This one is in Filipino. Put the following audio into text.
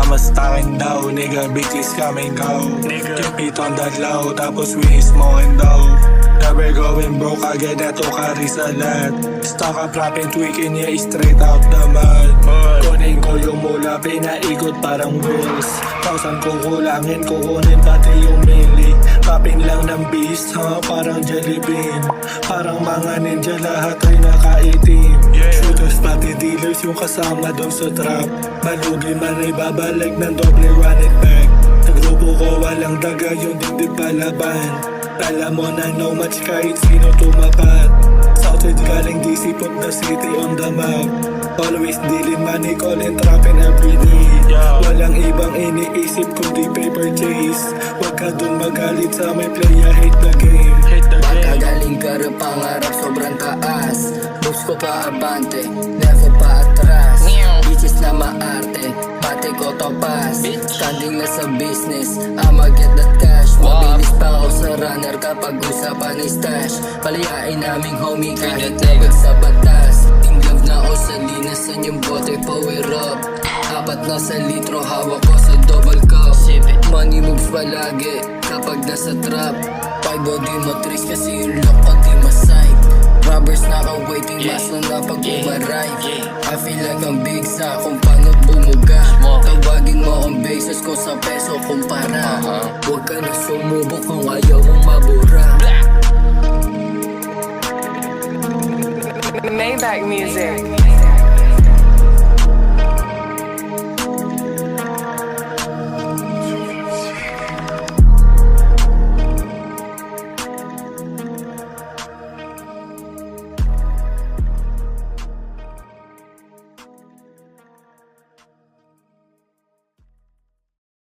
mas takin daw. Nigga, bitches coming go. Keep it on the low, tapos we smoking daw. Never going broke again, eto kari sa lahat. Stock up rapping, tweaking, yeah, straight out the mud. Kunin ko yung mula, pinaikot parang wheels. 1,000 kukulangin, kukunin pati yung mili. Popping lang ng beast, parang jelly bean. Parang mga ninja, lahat ay nakaitim. Shooters pati dealers yung kasama doon sa trap. Malugi man ay babalik ng doble, run it back. Sa grupo ko walang daga, yung dibdib palaban. Alam mo na no match kahit sino tumapat. Southside galing DC, put the city on the map. Always dealing money, calling, trapping everyday. Walang ibang iniisip kundi paper chase. Huwag ka dun magalit sa may playa, hate the game. Baka galing ka rin pangarap sobrang taas. Moves ko pa abante, never pa atras. Bitches na maarte, pati ko topas. Standing na sa business, I'ma get that cash. Mabilis pa ako sa runner kapag usapan ni stash. Palayain naming homie kahit labag sa batas. Tinglove na ako sa linasan yung bote, power up. Apat na sa litro, hawak ko sa double cup. Money moves palagi kapag nasa trap. Pag body matrix kasi yung lock on di masay. Robbers naka-waiting, maso na pag umaray. I feel like I'm big sa kung paano bumuga.